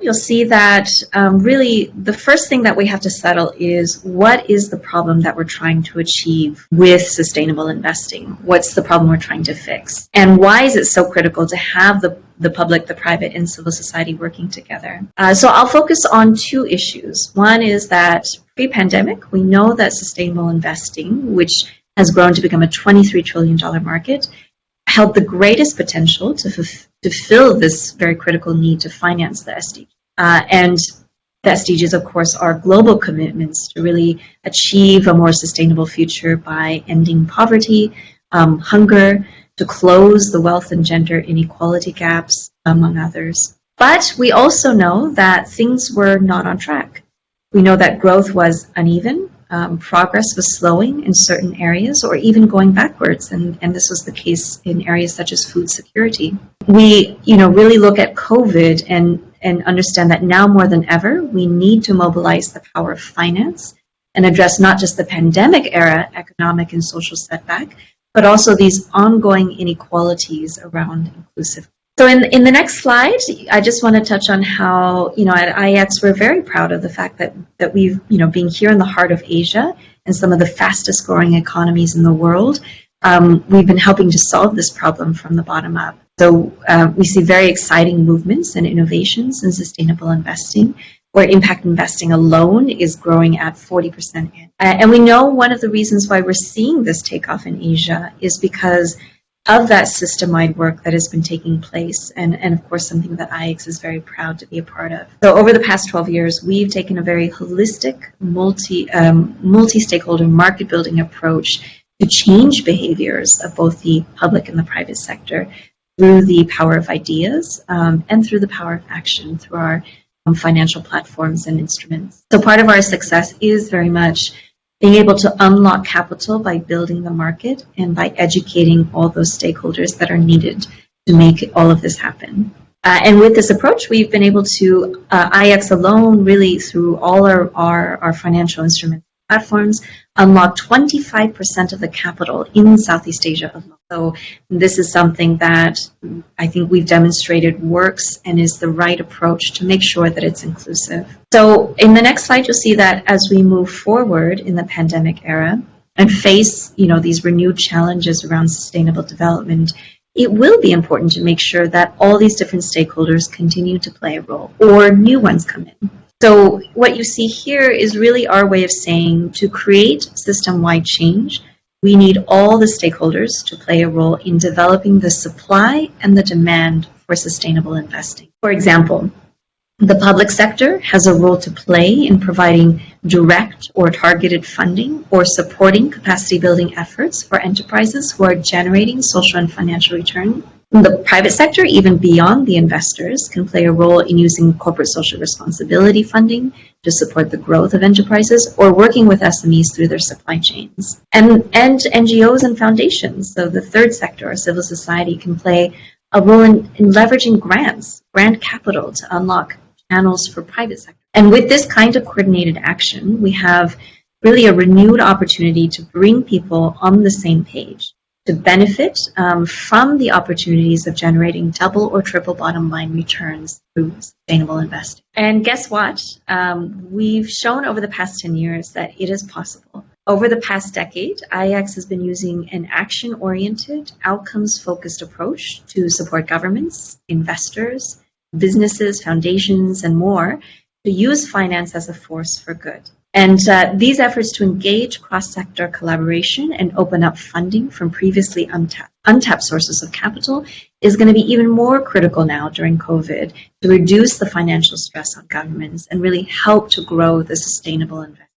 you'll see that really the first thing that we have to settle is what is the problem that we're trying to achieve with sustainable investing? What's the problem we're trying to fix? And why is it so critical to have the public, the private, and civil society working together? So I'll focus on two issues. One is that pre-pandemic, we know that sustainable investing, which has grown to become a $23 trillion market, held the greatest potential to fill this very critical need to finance the SDGs. And the SDGs, of course, are global commitments to really achieve a more sustainable future by ending poverty, hunger, to close the wealth and gender inequality gaps, among others. But we also know that things were not on track. We know that growth was uneven. Progress was slowing in certain areas or even going backwards, and this was the case in areas such as food security. We really look at COVID and understand that now more than ever, we need to mobilize the power of finance and address not just the pandemic era economic and social setback, but also these ongoing inequalities around inclusive. So in the next slide, I just want to touch on how, at IEX, we're very proud of the fact that we've, being here in the heart of Asia and some of the fastest growing economies in the world, we've been helping to solve this problem from the bottom up. So we see very exciting movements and innovations in sustainable investing, where impact investing alone is growing at 40%. And we know one of the reasons why we're seeing this takeoff in Asia is because of that system-wide work that has been taking place, and of course something that IEX is very proud to be a part of. So over the past 12 years, we've taken a very holistic, multi-stakeholder market building approach to change behaviors of both the public and the private sector through the power of ideas and through the power of action through our financial platforms and instruments. So part of our success is very much being able to unlock capital by building the market and by educating all those stakeholders that are needed to make all of this happen. And with this approach, we've been able to, IEX alone, really through all our financial instrument platforms, unlock 25% of the capital in Southeast Asia alone. So this is something that I think we've demonstrated works and is the right approach to make sure that it's inclusive. So in the next slide, you'll see that as we move forward in the pandemic era and face, these renewed challenges around sustainable development, it will be important to make sure that all these different stakeholders continue to play a role or new ones come in. So what you see here is really our way of saying to create system-wide change, we need all the stakeholders to play a role in developing the supply and the demand for sustainable investing. For example, the public sector has a role to play in providing direct or targeted funding or supporting capacity building efforts for enterprises who are generating social and financial return. The private sector, even beyond the investors, can play a role in using corporate social responsibility funding to support the growth of enterprises or working with SMEs through their supply chains. And NGOs and foundations, so the third sector or civil society, can play a role in leveraging grant capital to unlock channels for private sector. And with this kind of coordinated action, we have really a renewed opportunity to bring people on the same page, to benefit from the opportunities of generating double or triple bottom line returns through sustainable investing. And guess what? We've shown over the past 10 years that it is possible. Over the past decade, IEX has been using an action-oriented, outcomes-focused approach to support governments, investors, businesses, foundations, and more to use finance as a force for good. And these efforts to engage cross-sector collaboration and open up funding from previously untapped sources of capital is going to be even more critical now during COVID to reduce the financial stress on governments and really help to grow the sustainable investment.